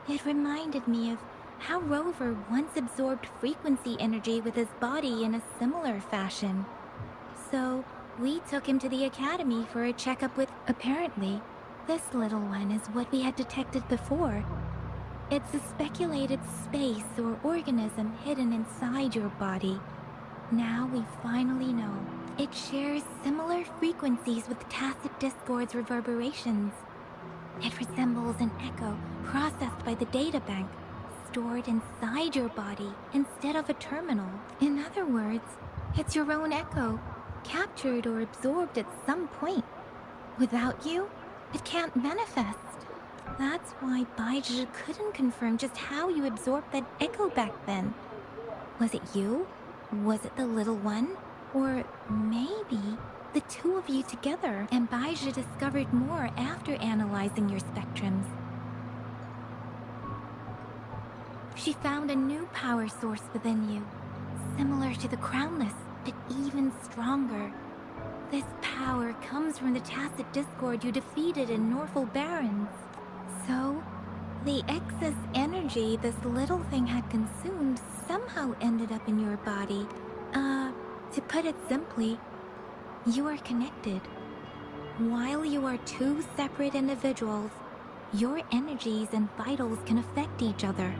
It reminded me of how Rover once absorbed frequency energy with his body in a similar fashion. So, we took him to the academy for a checkup with, apparently, this little one is what we had detected before. It's a speculated space or organism hidden inside your body. Now we finally know. It shares similar frequencies with Tacet Discord's reverberations. It resembles an echo processed by the data bank, stored inside your body instead of a terminal. In other words, it's your own echo, captured or absorbed at some point. Without you, it can't manifest. That's why Baizhi couldn't confirm just how you absorbed that echo back then. Was it you? Was it the little one? Or maybe the two of you together, and Baizhi discovered more after analyzing your spectrums. She found a new power source within you, similar to the Crownless, but even stronger. This power comes from the Tacet Discord you defeated in Norful Barrens. So, the excess energy this little thing had consumed somehow ended up in your body. To put it simply, you are connected. While you are two separate individuals, your energies and vitals can affect each other,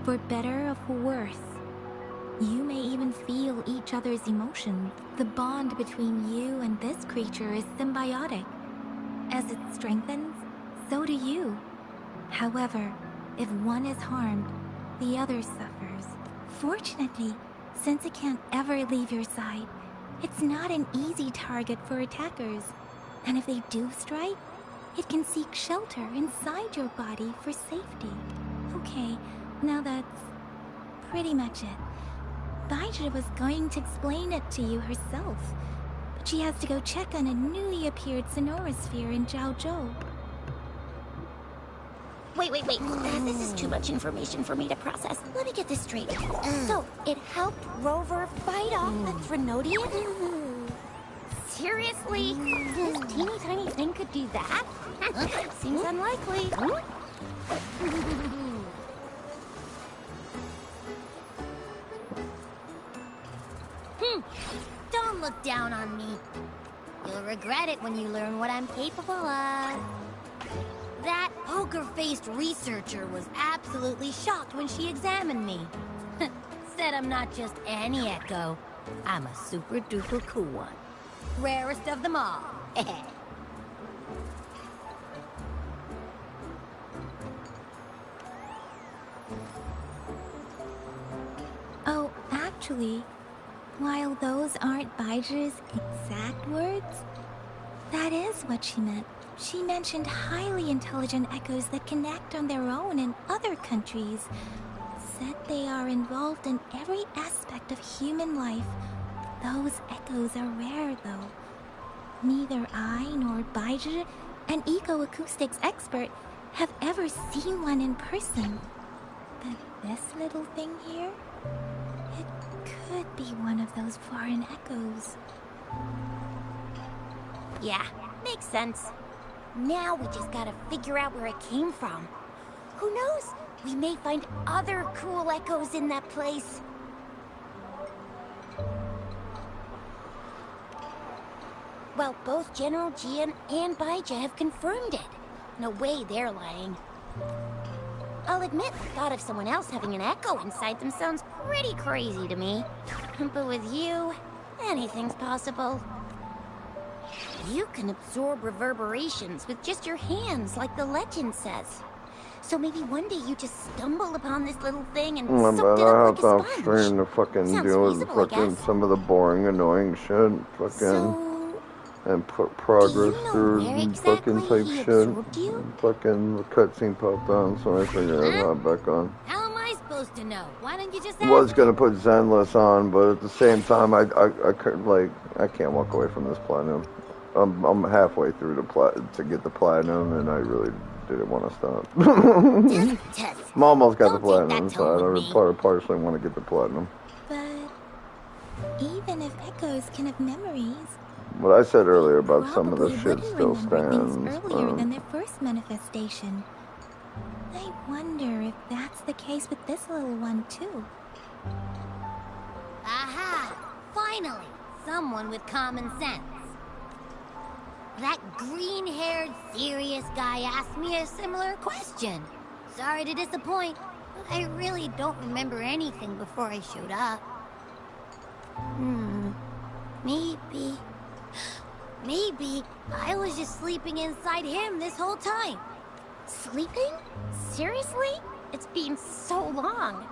for better or for worse. You may even feel each other's emotions. The bond between you and this creature is symbiotic. As it strengthens, so do you. However, if one is harmed, the other suffers. Fortunately, since it can't ever leave your side, it's not an easy target for attackers. And if they do strike, it can seek shelter inside your body for safety. Okay, now that's pretty much it. Baizhi was going to explain it to you herself, but she has to go check on a newly appeared Sonorosphere in Jiaozhou. Wait. This is too much information for me to process. Let me get this straight. So, it helped Rover fight off the Threnodian? Seriously? This teeny tiny thing could do that? Seems unlikely. Don't look down on me. You'll regret it when you learn what I'm capable of. That poker-faced researcher was absolutely shocked when she examined me. Said I'm not just any echo. I'm a super-duper cool one. Rarest of them all. Oh, actually, while those aren't Baizhi's exact words, that is what she meant. She mentioned highly intelligent echoes that can act on their own in other countries. Said they are involved in every aspect of human life. Those echoes are rare, though. Neither I nor Baizhi, an eco-acoustics expert, have ever seen one in person. But this little thing here, it could be one of those foreign echoes. Yeah, makes sense. Now we just gotta figure out where it came from. Who knows? We may find other cool echoes in that place. Well, both General Jian and Baizhi have confirmed it. No way they're lying. I'll admit, the thought of someone else having an echo inside them sounds pretty crazy to me. But with you, anything's possible. You can absorb reverberations with just your hands, like the legend says. So maybe one day you just stumble upon this little thing and suck it up like a sponge. Stream to fucking deal with fucking some of the boring, annoying shit. And put progress through fucking type shit. Fucking the cutscene popped on, so I figured I'd hop back on. How am I supposed to know? Why don't you just I was gonna put Zenless on, but at the same time, I couldn't, like, I can't walk away from this platinum. I'm halfway through to get the platinum, and I really didn't want to stop. I'm almost got the platinum, so I partially want to get the platinum. But even if echoes can have memories, what I said earlier about some of the shit still stands. Earlier than their first manifestation. I wonder if that's the case with this little one, too. Aha! Finally! Someone with common sense. That green-haired, serious guy asked me a similar question. Sorry to disappoint, but I really don't remember anything before I showed up. Maybe I was just sleeping inside him this whole time. Sleeping? Seriously? It's been so long.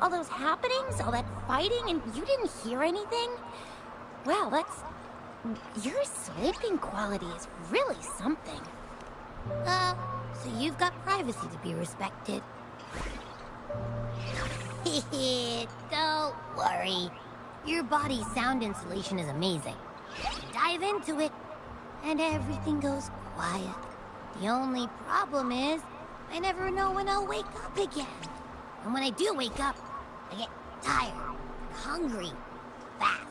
All those happenings, all that fighting, and you didn't hear anything? Wow, your sleeping quality is really something. So you've got privacy to be respected. Don't worry. Your body's sound insulation is amazing. Dive into it, and everything goes quiet. The only problem is, I never know when I'll wake up again. And when I do wake up, I get tired, hungry, fast.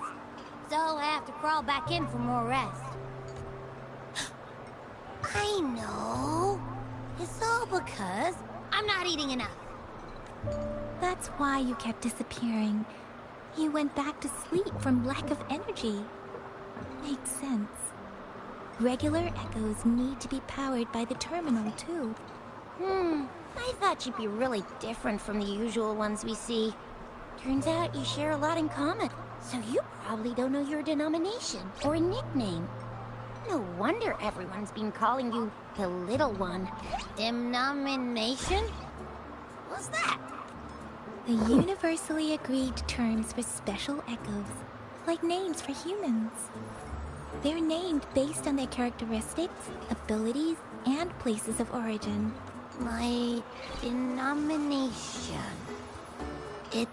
So I have to crawl back in for more rest. I know. It's all because I'm not eating enough. That's why you kept disappearing. You went back to sleep from lack of energy. Makes sense. Regular echoes need to be powered by the terminal, too. I thought you'd be really different from the usual ones we see. Turns out you share a lot in common. So you probably don't know your denomination or a nickname. No wonder everyone's been calling you the Little One. Denomination? What's that? The universally agreed terms for special echoes, like names for humans. They're named based on their characteristics, abilities, and places of origin. My denomination. I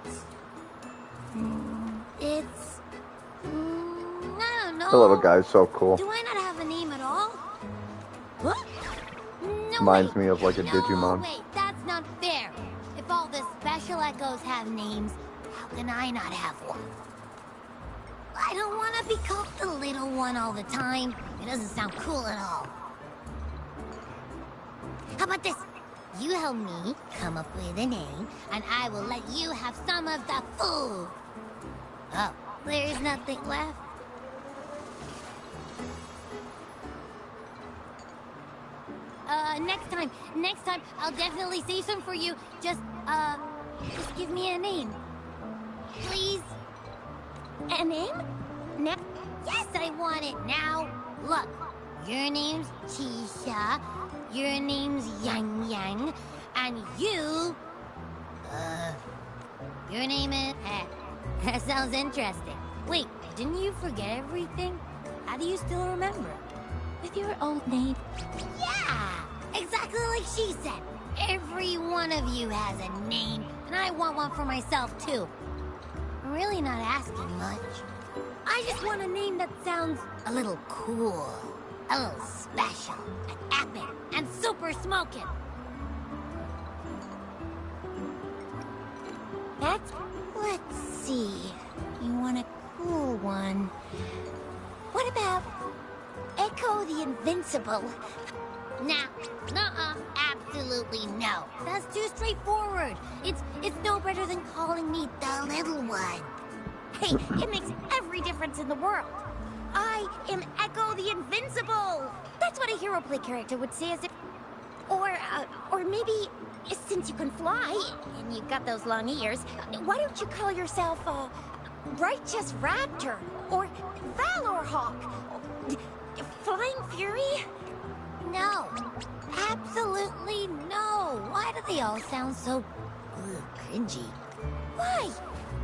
don't know. The little guy's so cool. Do I not have a name at all? What? No, Reminds wait. me of like a Digimon. No, wait, that's not fair. If all the special echoes have names, how can I not have one? I don't want to be called the little one all the time. It doesn't sound cool at all. How about this? You help me come up with a name, and I will let you have some of the food. Oh, there's nothing left. Next time, I'll definitely say some for you. Just give me a name. Please? A name? Yes, I want it now. Look, your name's Tisha, your name's Yang Yang, and your name is... that sounds interesting. Wait, didn't you forget everything? How do you still remember? With your old name, Yeah, exactly like she said. Every one of you has a name, and I want one for myself, too. I'm really not asking much. I just want a name that sounds a little cool, a little special, and epic, and super smoking. Let's see. You want a cool one. What about Echo the Invincible? Nah, absolutely no. That's too straightforward. It's no better than calling me the little one. Hey, it makes every difference in the world. I am Echo the Invincible. That's what a hero play character would say as if... Or maybe, since you can fly, and you've got those long ears, why don't you call yourself, Righteous Raptor, or Valor Hawk, Flying Fury? No, absolutely no. Why do they all sound so cringy? Why?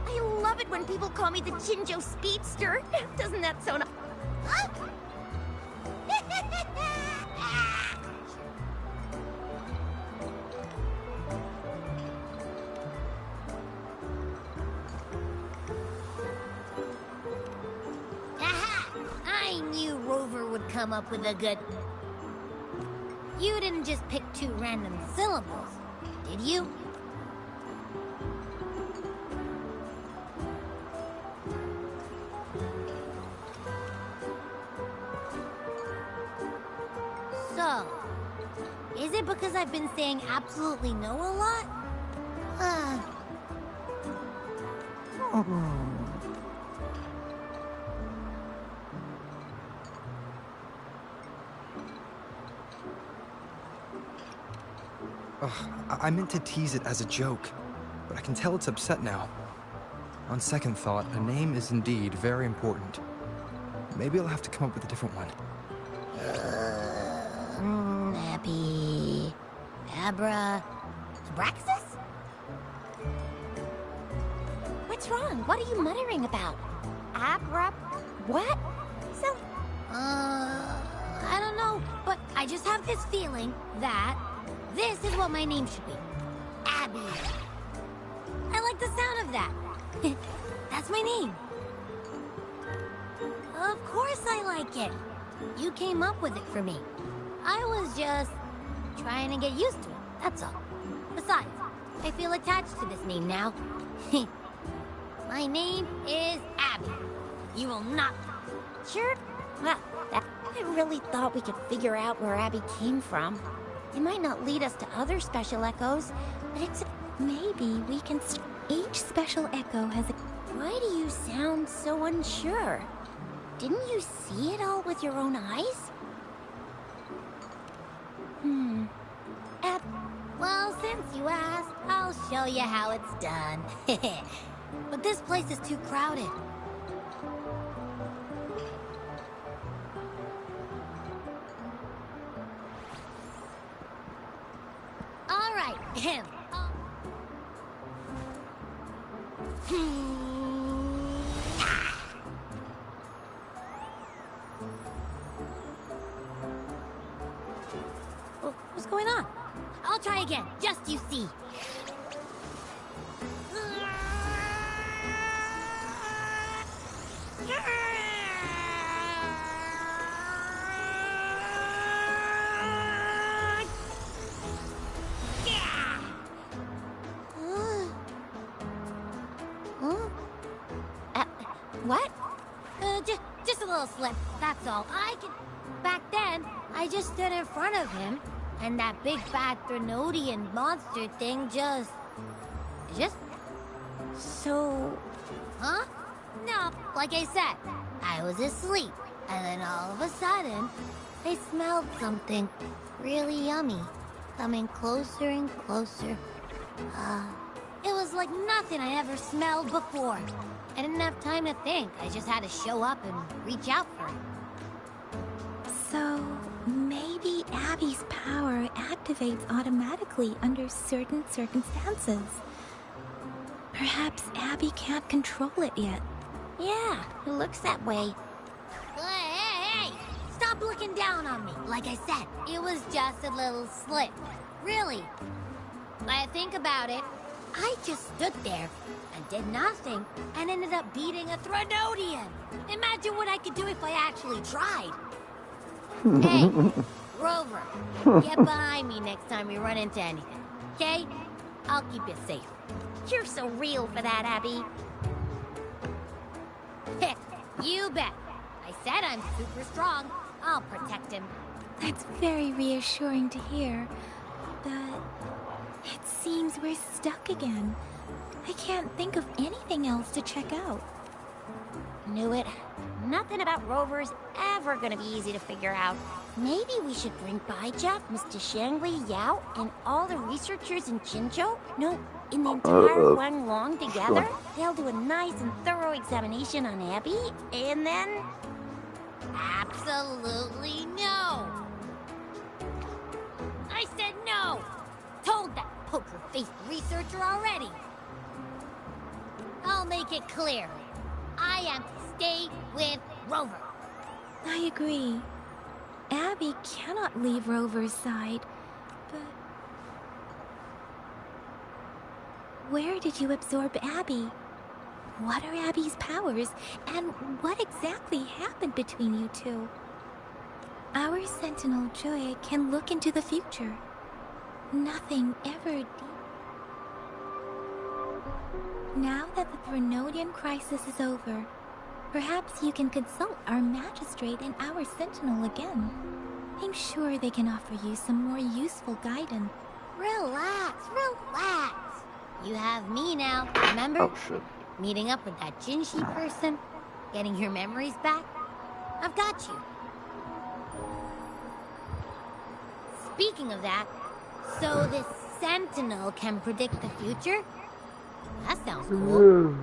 I love it when people call me the Jinjo Speedster. Doesn't that sound... Huh? Aha! I knew Rover would come up with a good... You didn't just pick two random syllables, did you? So, is it because because I've been saying absolutely no a lot? Ugh, I meant to tease it as a joke, but I can tell it's upset now. On second thought, a name is indeed very important. Maybe I'll have to come up with a different one. Abby... Abra... Abraxas? What's wrong? What are you muttering about? Abra... What? So... I don't know, but I just have this feeling that this is what my name should be. Abby. I like the sound of that. That's my name. Of course I like it. You came up with it for me. I was just trying to get used to it, that's all. Besides, I feel attached to this name now. My name is Abby. You will not... Sure? Well, I really thought we could figure out where Abby came from. It might not lead us to other special echoes, but it's... Maybe we can... Each special echo has a... Why do you sound so unsure? Didn't you see it all with your own eyes? Well, since you asked, I'll show you how it's done. But this place is too crowded. All right. What's going on? I'll try again, just you see. What? Just a little slip, that's all. Back then, I just stood in front of him, and that big bad Threnodian monster thing just... So... Huh? No, like I said, I was asleep, and then all of a sudden, I smelled something really yummy, coming closer and closer. It was like nothing I ever smelled before. I didn't have time to think. I just had to show up and reach out for it. So, maybe Abby's power activates automatically under certain circumstances. Perhaps Abby can't control it yet. Yeah, it looks that way. Hey! Stop looking down on me. Like I said, it was just a little slip. Really. When I think about it, I just stood there and did nothing and ended up beating a Threnodian. Imagine what I could do if I actually tried. Hey, Rover, get behind me next time we run into anything, okay? I'll keep you safe. You're so real for that, Abby. Heck, you bet. I said I'm super strong. I'll protect him. That's very reassuring to hear, but it seems we're stuck again. I can't think of anything else to check out. Knew it. Nothing about Rover's ever gonna be easy to figure out. Maybe we should bring Baija, Mr. Shangli, Yao, and all the researchers in Jinzhou? No, in the entire Huanglong together? They'll do a nice and thorough examination on Abby, and then... Absolutely no! I said no! Told that poker-faced researcher already! I'll make it clear. I am to stay with Rover. I agree. Abby cannot leave Rover's side, but... Where did you absorb Abby? What are Abby's powers, and what exactly happened between you two? Our Sentinel Joy can look into the future. Nothing ever... Now that the Threnodian crisis is over, perhaps you can consult our magistrate and our sentinel again. I'm sure they can offer you some more useful guidance. Relax, relax. You have me now, remember? Oh shit. Meeting up with that Jinshi person, getting your memories back. I've got you. Speaking of that, so this Sentinel can predict the future? That sounds cool.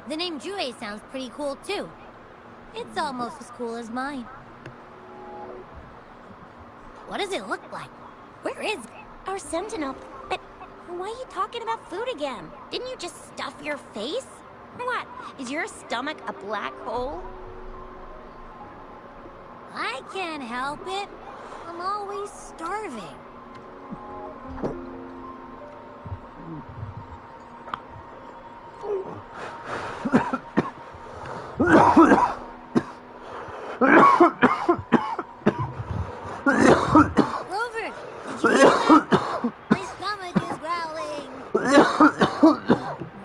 The name Jue sounds pretty cool too. It's almost as cool as mine. What does it look like? Where is it? Our Sentinel. But why are you talking about food again? Didn't you just stuff your face? What? Is your stomach a black hole? I can't help it. I'm always starving. Rover, did you hear that? My stomach is growling.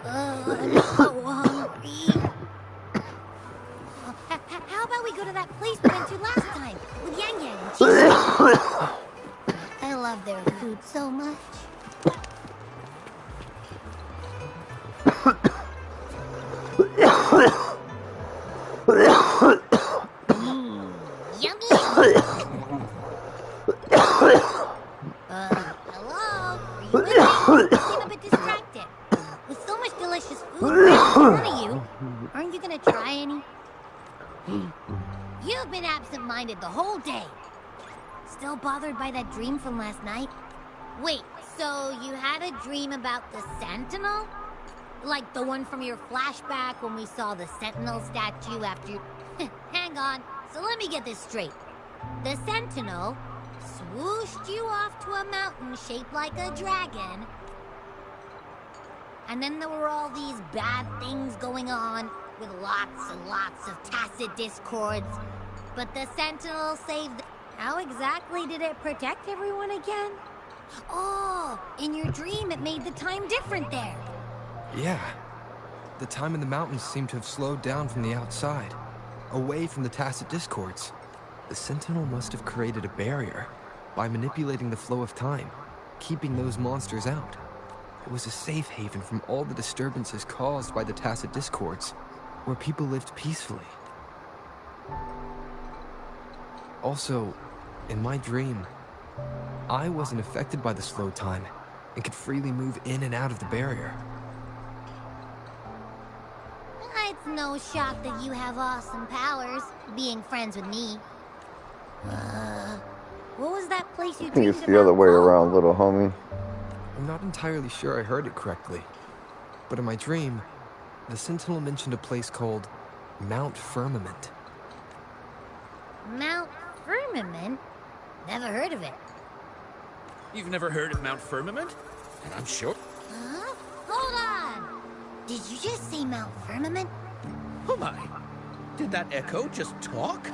I'm so hungry. How about we go to that place we went to last time with Yang Yang and Chi? I love their food so much. Yummy! Hello? Are you with me? You seem a bit distracted. With so much delicious food right in front of you, aren't you gonna try any? You've been absent-minded the whole day. Still bothered by that dream from last night? Wait, so you had a dream about the Sentinel? Like the one from your flashback when we saw the Sentinel statue after you... Hang on, so let me get this straight. The Sentinel swooshed you off to a mountain shaped like a dragon. And then there were all these bad things going on with lots and lots of tacit discords. But the Sentinel saved... How exactly did it protect everyone again? Oh, in your dream it made the time different there. Yeah. The time in the mountains seemed to have slowed down from the outside, away from the tacit discords. The Sentinel must have created a barrier by manipulating the flow of time, keeping those monsters out. It was a safe haven from all the disturbances caused by the tacit discords, where people lived peacefully. Also, in my dream, I wasn't affected by the slow time and could freely move in and out of the barrier. It's no shock that you have awesome powers, being friends with me. What was that place you I think dreamed it's about? the other way around, little homie. I'm not entirely sure I heard it correctly, but in my dream, the Sentinel mentioned a place called Mount Firmament. Mount Firmament? Never heard of it. You've never heard of Mount Firmament? And I'm sure... Huh? Hold on! Did you just say Mount Firmament? Oh my! Did that echo just talk?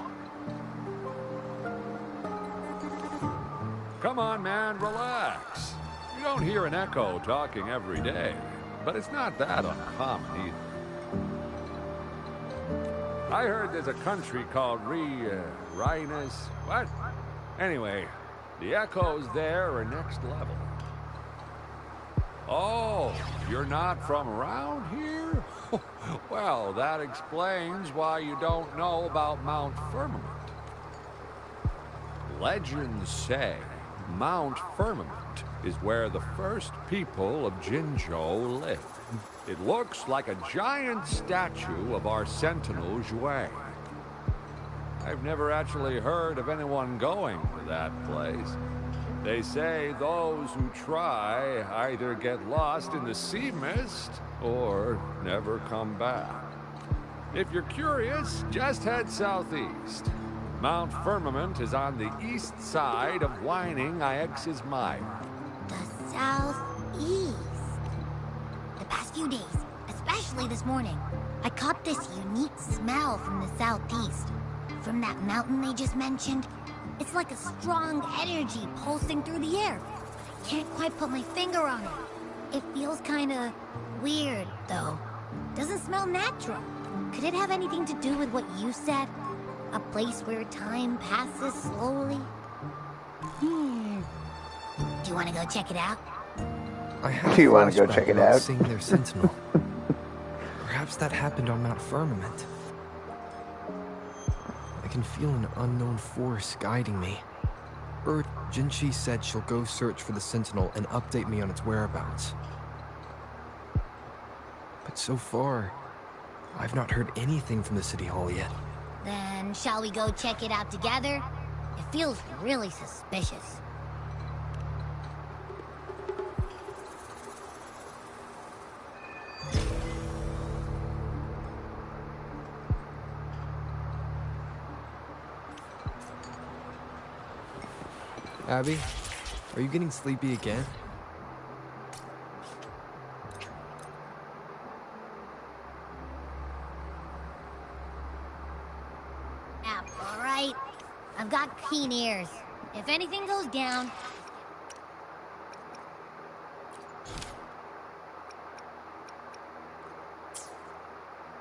Come on, man, relax. You don't hear an echo talking every day, but it's not that uncommon either. I heard there's a country called Rhinus. What? Anyway, the echoes there are next level. Oh, you're not from around here? Well, that explains why you don't know about Mount Firmament. Legends say Mount Firmament is where the first people of Jinzhou lived. It looks like a giant statue of our Sentinel Jue. I've never actually heard of anyone going to that place. They say those who try either get lost in the sea mist or never come back. If you're curious, just head southeast. Mount Firmament is on the east side of Whining Ix's Mire. The southeast. The past few days, especially this morning, I caught this unique smell from the southeast. From that mountain they just mentioned. It's like a strong energy pulsing through the air. Can't quite put my finger on it. It feels kinda weird, though. Doesn't smell natural. Could it have anything to do with what you said? A place where time passes slowly? Do you want to go check it out? I have Do you wanna go flashback check it about out? seeing their sentinel. Perhaps that happened on Mount Firmament. I can feel an unknown force guiding me. Jinchi said she'll go search for the sentinel and update me on its whereabouts. But so far, I've not heard anything from the City Hall yet. Then shall we go check it out together? It feels really suspicious. Abby, are you getting sleepy again? All right. I've got keen ears. If anything goes down,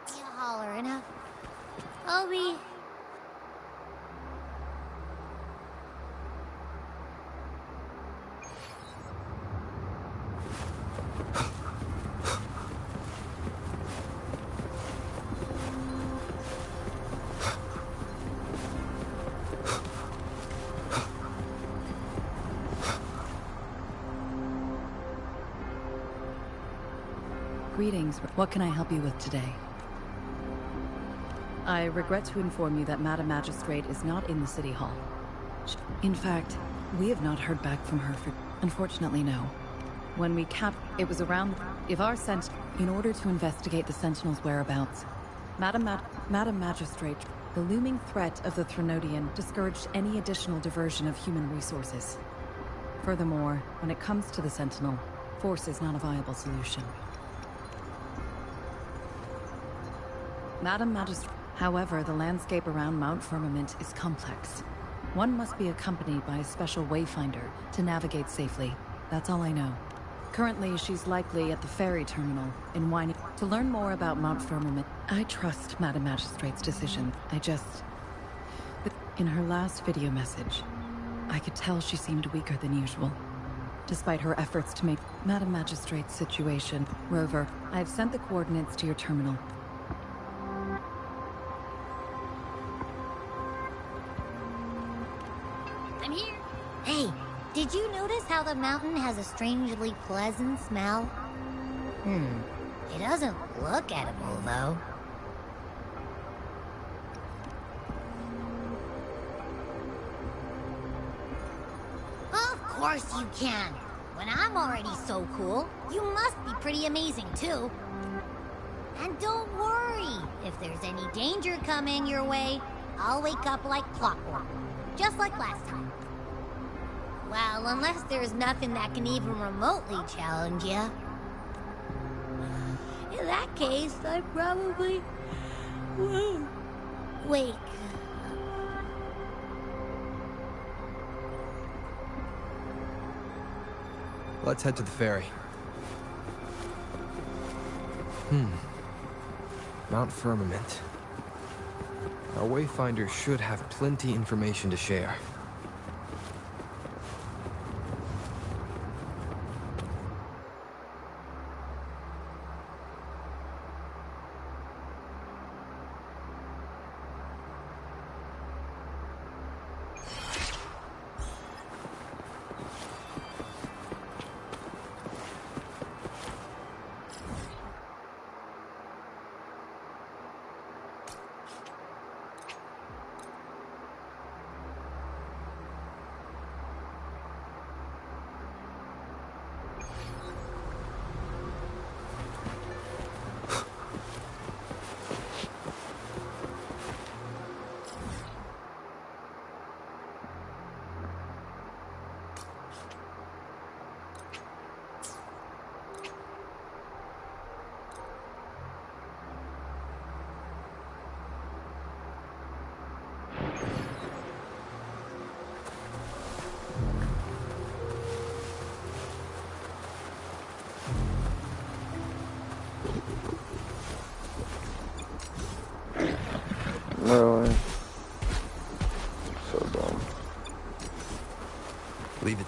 you hollering, huh? I'll be... Greetings. What can I help you with today? I regret to inform you that Madam Magistrate is not in the City Hall. In fact, we have not heard back from her for... Unfortunately, no. When we it was around... Ivar sent... In order to investigate the Sentinel's whereabouts, Madam Magistrate, the looming threat of the Threnodian discouraged any additional diversion of human resources. Furthermore, when it comes to the Sentinel, force is not a viable solution. Madam Magistrate. However, the landscape around Mount Firmament is complex. One must be accompanied by a special wayfinder to navigate safely. That's all I know. Currently, she's likely at the ferry terminal in Wine. To learn more about Mount Firmament, I trust Madam Magistrate's decision. But in her last video message, I could tell she seemed weaker than usual. Despite her efforts to make Madam Magistrate's situation. Rover, I have sent the coordinates to your terminal. I'm here. Hey, did you notice how the mountain has a strangely pleasant smell? It doesn't look edible, though. Of course you can. When I'm already so cool, you must be pretty amazing, too. And don't worry, if there's any danger coming your way, I'll wake up like clockwork. Just like last time. Well, unless there's nothing that can even remotely challenge you. In that case, I probably won't wake. Let's head to the ferry. Mount Firmament. Our wayfinder should have plenty information to share.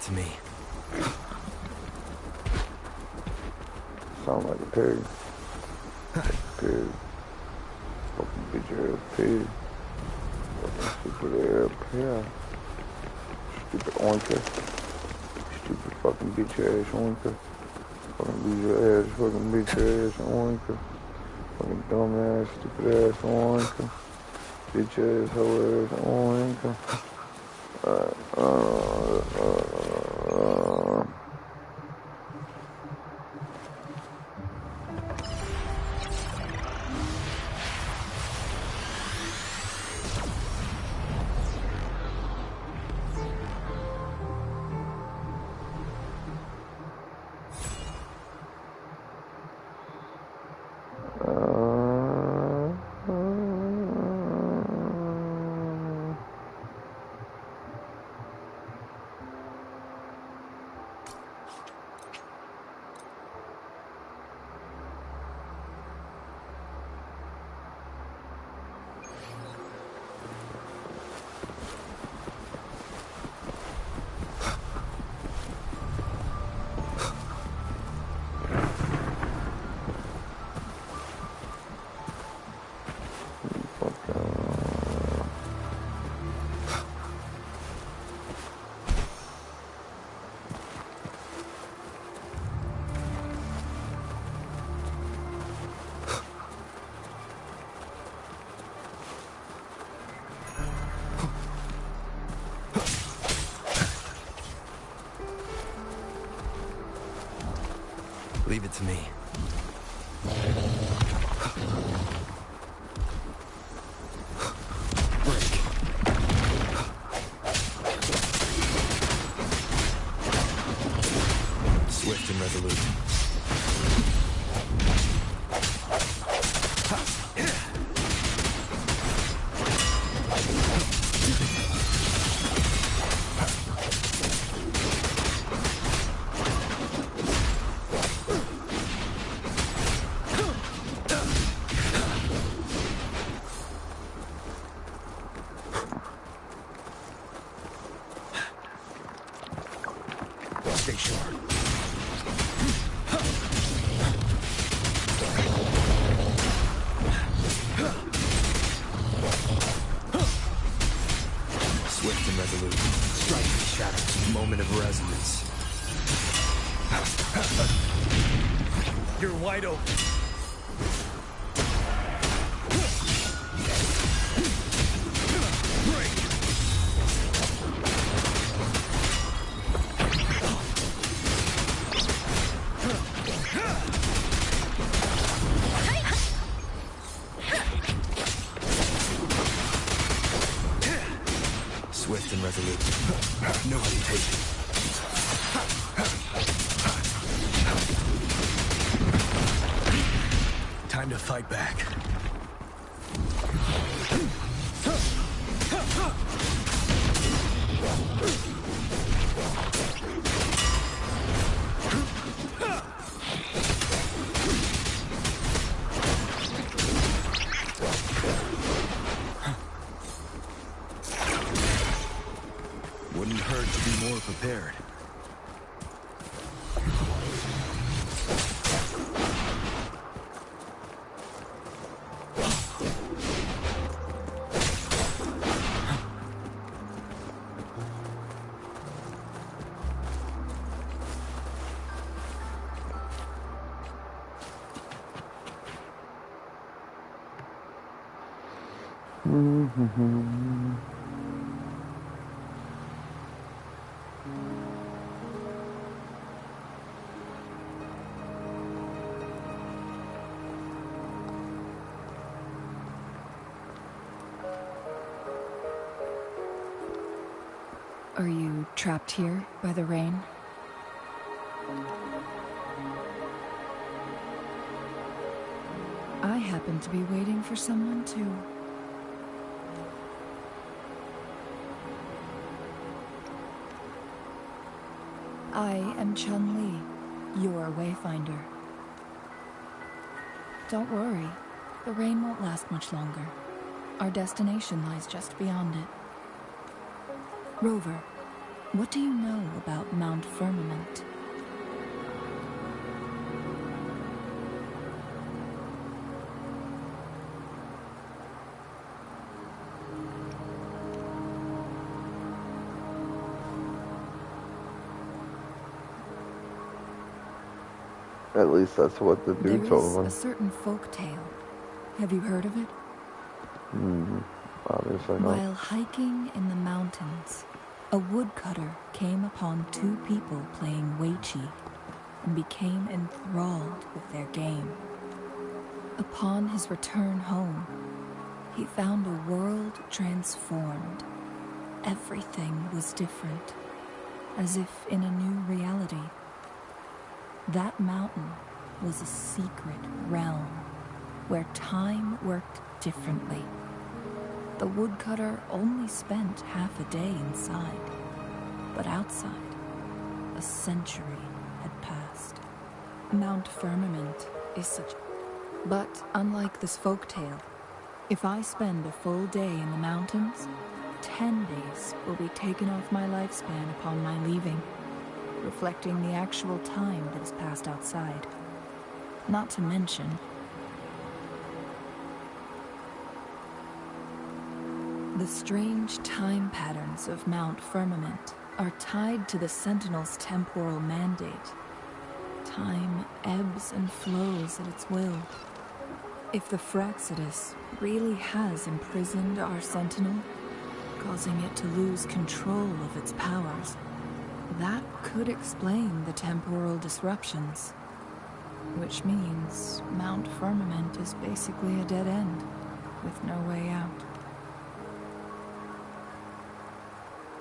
to me. Sound like a pig. Pig. Fucking bitch ass pig. Fucking stupid ass pig. Stupid oinker. Stupid fucking bitch ass oinker. Fucking bitch ass oinker. Fucking dumb ass, stupid ass oinker. Bitch ass hoe ass oinker. Leave it to me. Break. Swift and resolute. Stay sharp. Swift and resolute. Striking shadows. Moment of resonance. You're wide open. Swift and resolute. No hesitation. Time to fight back. Wouldn't hurt to be more prepared. Are you trapped here by the rain? I happen to be waiting for someone too. I am Chun-Li, your Wayfinder. Don't worry, the rain won't last much longer. Our destination lies just beyond it. Rover, What do you know about Mount Firmament? At least that's what the dude There is told a him. certain folk tale. Have you heard of it? Obviously not. While hiking in the mountains, a woodcutter came upon two people playing Weiqi and became enthralled with their game. Upon his return home, he found a world transformed. Everything was different, as if in a new reality. That mountain was a secret realm where time worked differently. The woodcutter only spent half a day inside, but outside, a century had passed. Mount Firmament is such... But unlike this folktale, if I spend a full day in the mountains, 10 days will be taken off my lifespan upon my leaving, reflecting the actual time that has passed outside. Not to mention, the strange time patterns of Mount Firmament are tied to the Sentinel's temporal mandate. Time ebbs and flows at its will. If the Fraxidus really has imprisoned our Sentinel, causing it to lose control of its powers, that could explain the temporal disruptions. Which means Mount Firmament is basically a dead end, with no way out.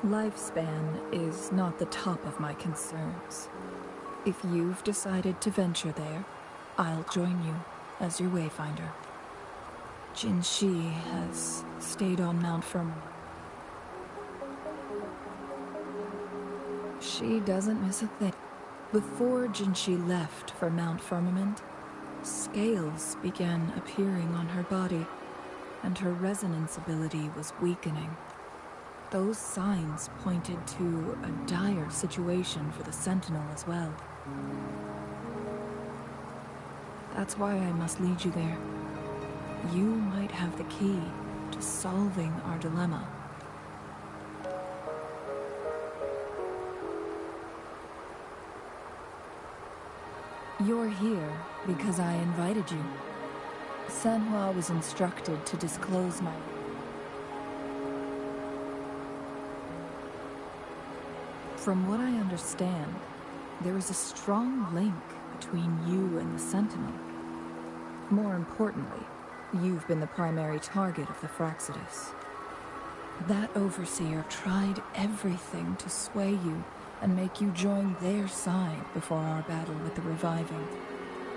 Lifespan is not the top of my concerns. If you've decided to venture there, I'll join you as your wayfinder. Jinshi has stayed on Mount Firmament. She doesn't miss a thing. Before Jinshi left for Mount Firmament, scales began appearing on her body, and her resonance ability was weakening. Those signs pointed to a dire situation for the Sentinel as well. That's why I must lead you there. You might have the key to solving our dilemma. You're here because I invited you. Sanhua was instructed to disclose my... From what I understand, there is a strong link between you and the Sentinel. More importantly, you've been the primary target of the Fraxidus. That Overseer tried everything to sway you and make you join their side before our battle with the Reviving.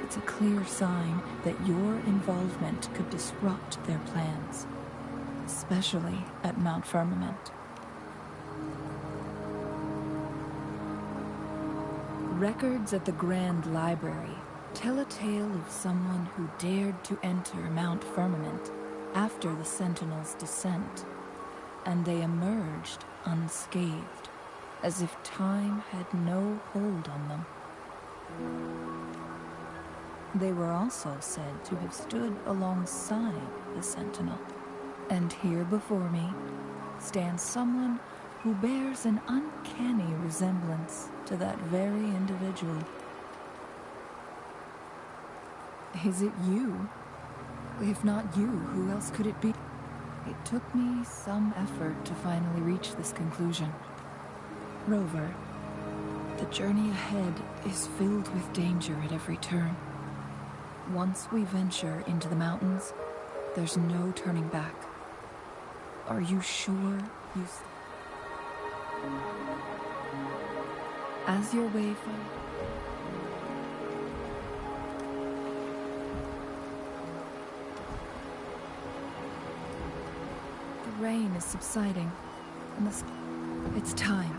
It's a clear sign that your involvement could disrupt their plans, especially at Mount Firmament. Records at the Grand Library tell a tale of someone who dared to enter Mount Firmament after the Sentinel's descent, and they emerged unscathed, as if time had no hold on them. They were also said to have stood alongside the Sentinel. And here before me stands someone who bears an uncanny resemblance to that very individual. Is it you? If not you, who else could it be? It took me some effort to finally reach this conclusion. Rover, the journey ahead is filled with danger at every turn. Once we venture into the mountains, there's no turning back. Are you sure you... As your wayfinder... The rain is subsiding, and it's time.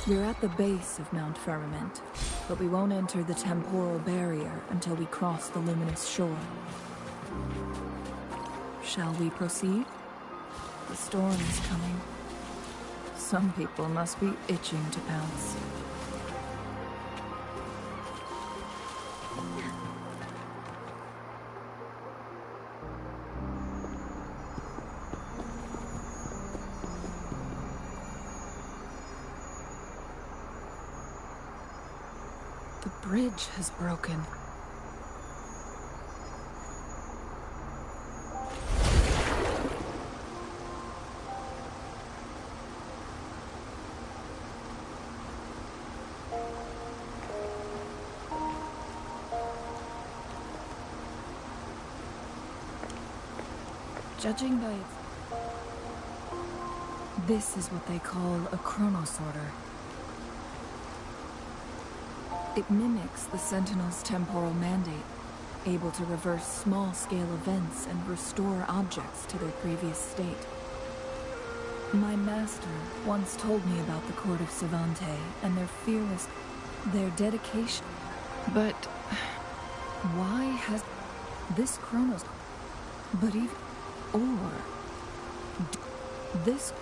We're at the base of Mount Firmament, but we won't enter the temporal barrier until we cross the luminous shore. Shall we proceed? The storm is coming. Some people must be itching to pounce. The bridge has broken. Judging by its... This is what they call a chronosorter. It mimics the Sentinel's temporal mandate, able to reverse small-scale events and restore objects to their previous state. My master once told me about the Court of Savante and their dedication. But why has this Chronos... But even... Or... This...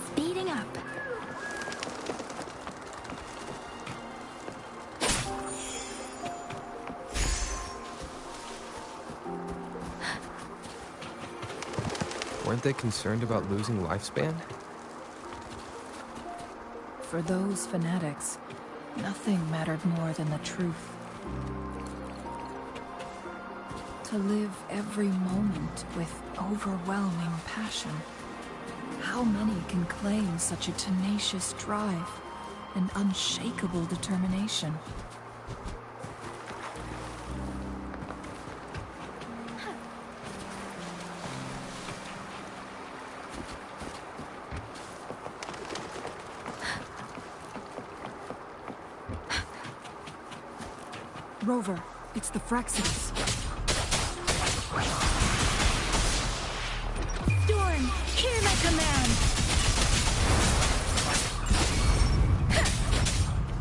Speeding up. Weren't they concerned about losing lifespan? For those fanatics, nothing mattered more than the truth. To live every moment with overwhelming passion. How many can claim such a tenacious drive and unshakable determination? Rover, it's the Fraxidus. Storm, hear my command!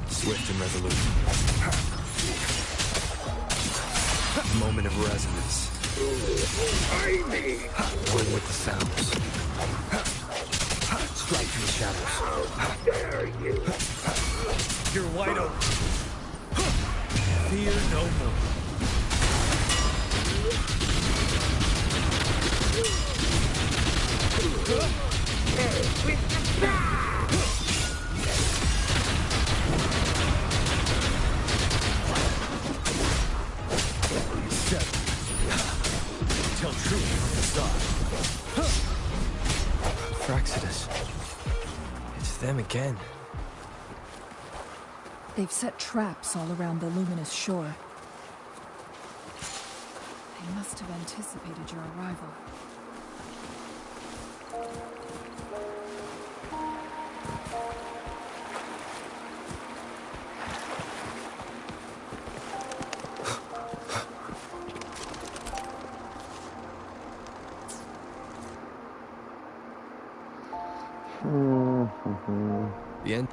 Swift and resolute. Moment of resonance. One with the sounds. Strike from the shadows. How dare you! You're wide open. Fear no more. Tell truth from the start. Fraxidus. It's them again. They've set traps all around the luminous shore. They must have anticipated your arrival. The end.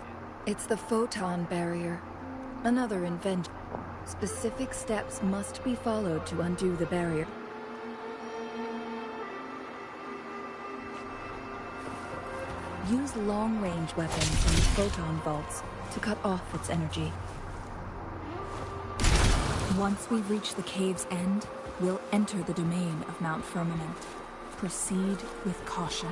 It's the photon barrier. Another invention. Specific steps must be followed to undo the barrier. Use long-range weapons in the photon vaults to cut off its energy. Once we reach the cave's end, we'll enter the domain of Mount Firmament. Proceed with caution.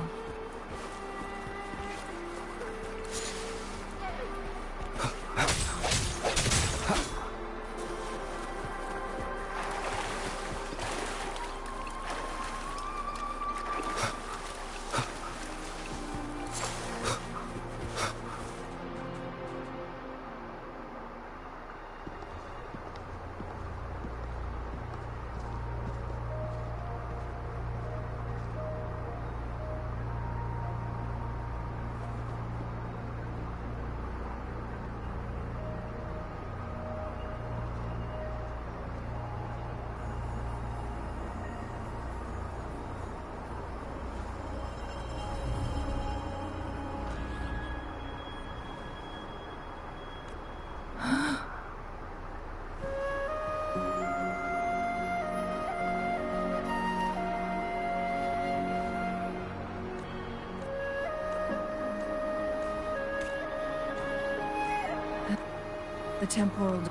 The temporal...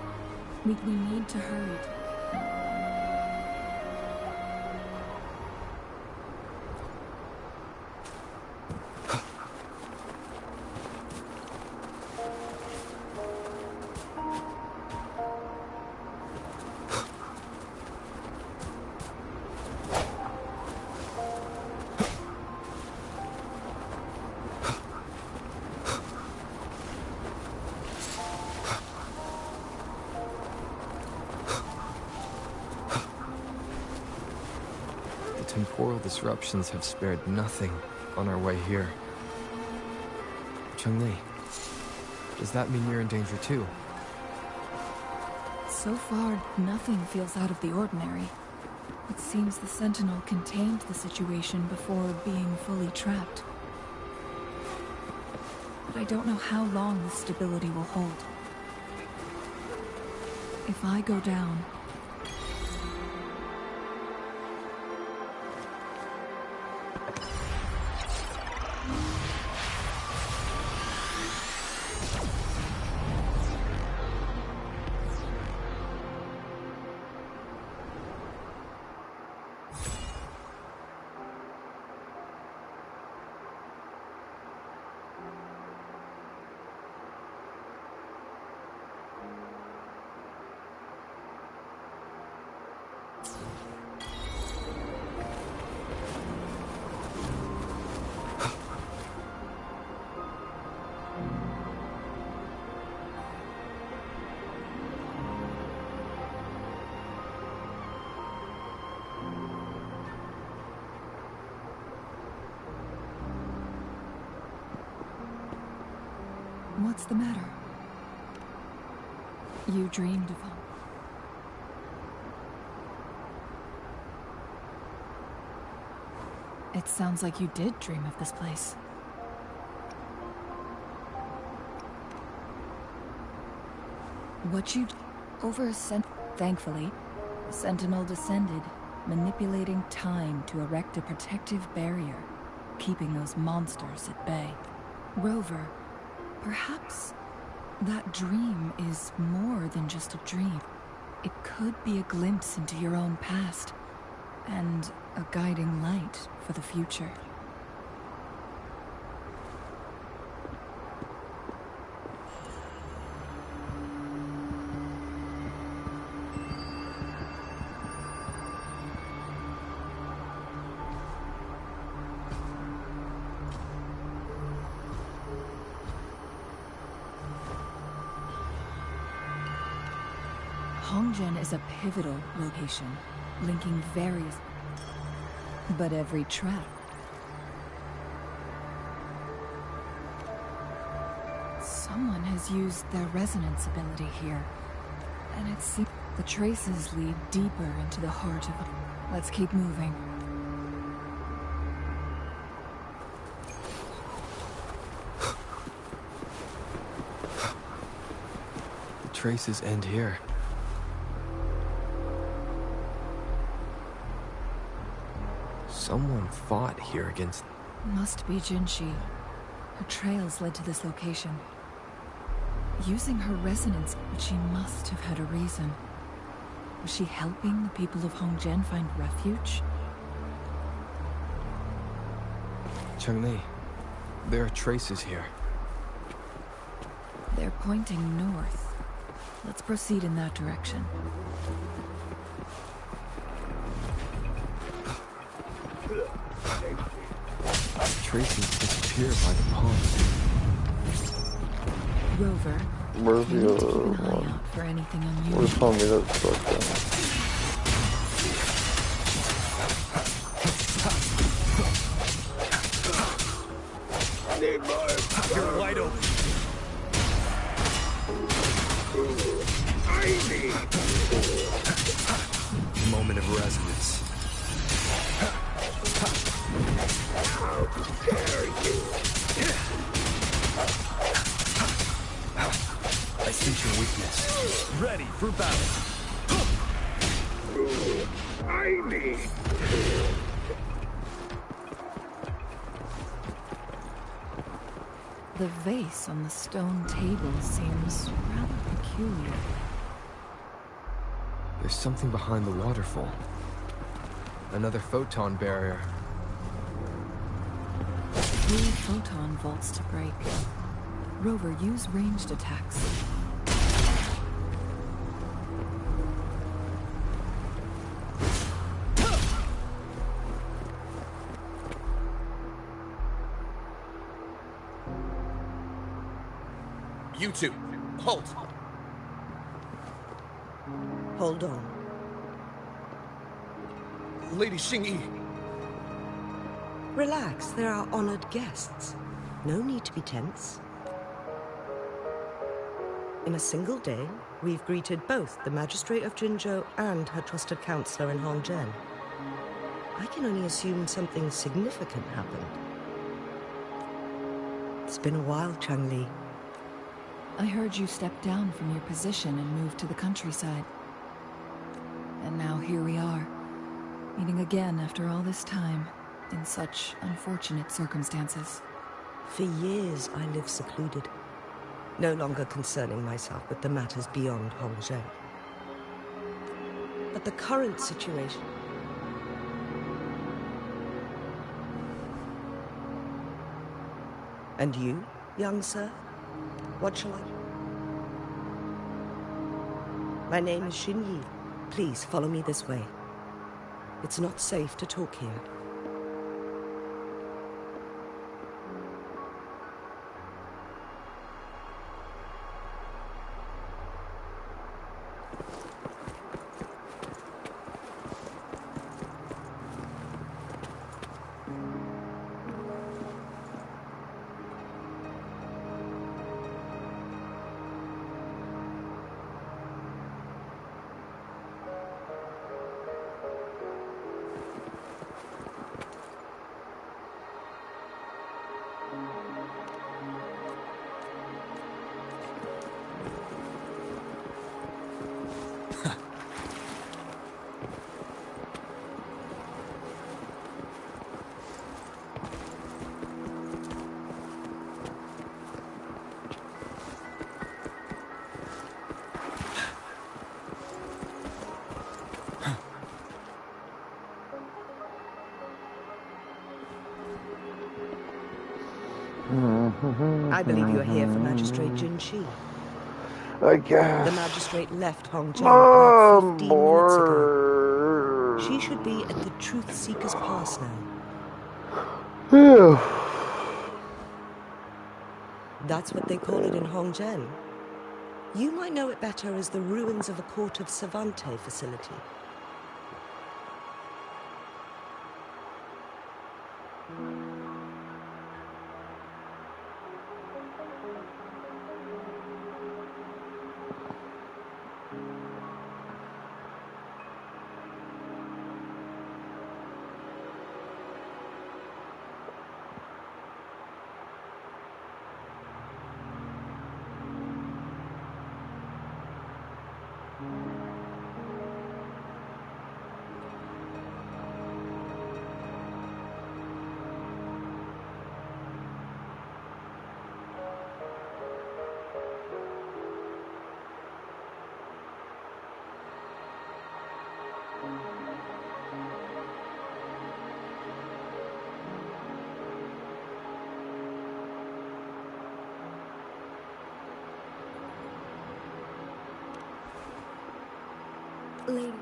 We need to hurry. Temporal disruptions have spared nothing on our way here. Chun-Li, does that mean you're in danger too? So far, nothing feels out of the ordinary. It seems the Sentinel contained the situation before being fully trapped. But I don't know how long this stability will hold. If I go down, what's the matter? You dreamed of him. It sounds like you did dream of this place. What you... Over a Thankfully, the Sentinel descended, manipulating time to erect a protective barrier, keeping those monsters at bay. Rover, perhaps that dream is more than just a dream. It could be a glimpse into your own past, and a guiding light for the future. Hongzhen is a pivotal location, linking various... But every trap... Someone has used their resonance ability here, and it seems the traces lead deeper into the heart of... Let's keep moving. traces end here. Someone fought here against... Must be Jinshi. Her trails led to this location. Using her resonance, but she must have had a reason. Was she helping the people of Hongzhen find refuge? Cheng-Li, there are traces here. They're pointing north. Let's proceed in that direction. Traces disappear by the pond. Rover, Where's you the need to keep other an eye one? out for anything Where's unusual. Tommy that's stuck down? You're wide open. Moment of resonance. I sense your weakness. Ready for battle. The vase on the stone table seems rather peculiar. There's something behind the waterfall. Another photon barrier. 3 photon vaults to break. Rover, use ranged attacks. You two, halt. Hold on. Lady Xingyi. Relax, they're our honored guests. No need to be tense. In a single day, we've greeted both the Magistrate of Jinzhou and her trusted counselor in Hongzhen. I can only assume something significant happened. It's been a while, Cheng-Li. I heard you stepped down from your position and moved to the countryside. And now here we are, meeting again after all this time, in such unfortunate circumstances. For years, I lived secluded, no longer concerning myself with the matters beyond Hongzhen. But the current situation... And you, young sir? What shall I... My name is Xinyi. Please, follow me this way. It's not safe to talk here. I believe you're here for Magistrate Jinshi. I guess. The magistrate left Hongzhen about 15 minutes ago. More. She should be at the Truth Seeker's Pass now. Phew. That's what they call it in Hongzhen. You might know it better as the ruins of a Court of Savante facility. Lady.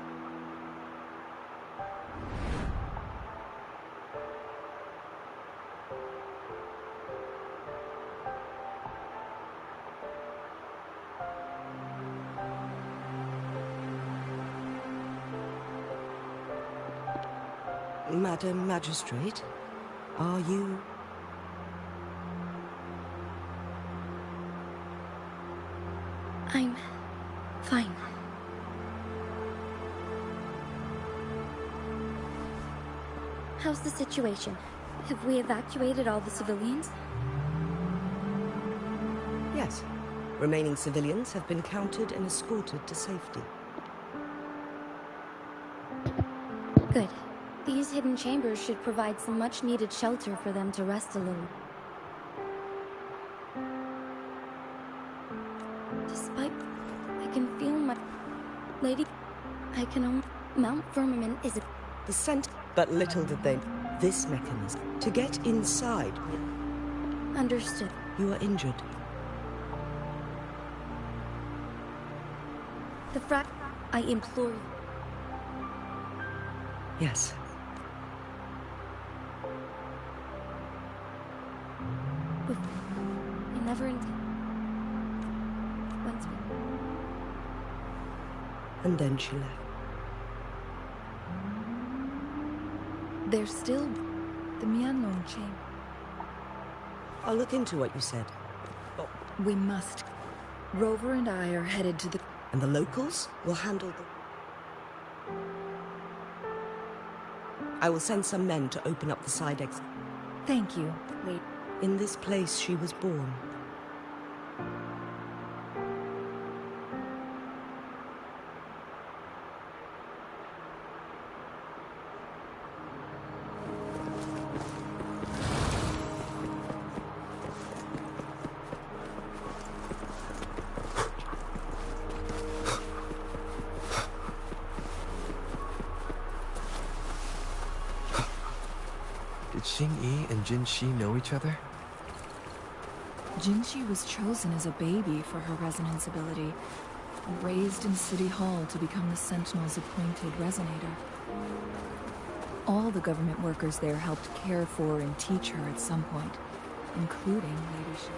Madam Magistrate, are you... I'm fine. How's the situation? Have we evacuated all the civilians? Yes. Remaining civilians have been counted and escorted to safety. Good. These hidden chambers should provide some much-needed shelter for them to rest a little. Despite... I can feel my... Lady... I can Mount Firmament is... The scent... But little did they... This mechanism... To get inside... Understood. You are injured. The I implore you. Yes. We never once we... And then she left. There's still the Mianlong chamber. I'll look into what you said. We must. Rover and I are headed to the... And the locals will handle the... I will send some men to open up the side exit. Thank you. Wait. In this place she was born. Did Xing-Yi and Jin-Shi know each other? Jin-Shi was chosen as a baby for her resonance ability, and raised in City Hall to become the Sentinel's appointed resonator. All the government workers there helped care for and teach her at some point, including Lady Shi.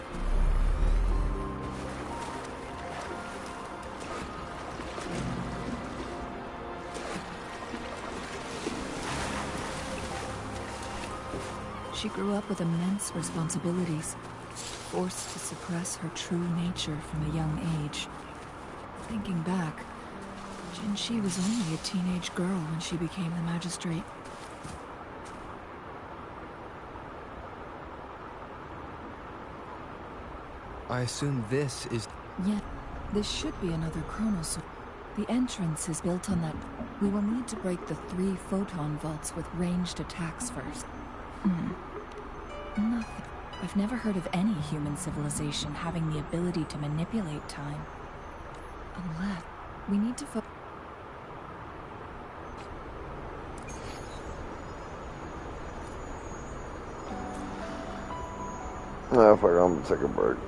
She grew up with immense responsibilities, forced to suppress her true nature from a young age. Thinking back, Jin-Shi was only a teenage girl when she became the magistrate. I assume this is... Yet, this should be another Chronos. The entrance is built on that. We will need to break the 3 photon vaults with ranged attacks first. Nothing. I've never heard of any human civilization having the ability to manipulate time. Unless... we need to Nah, fuck, I'm gonna take a break.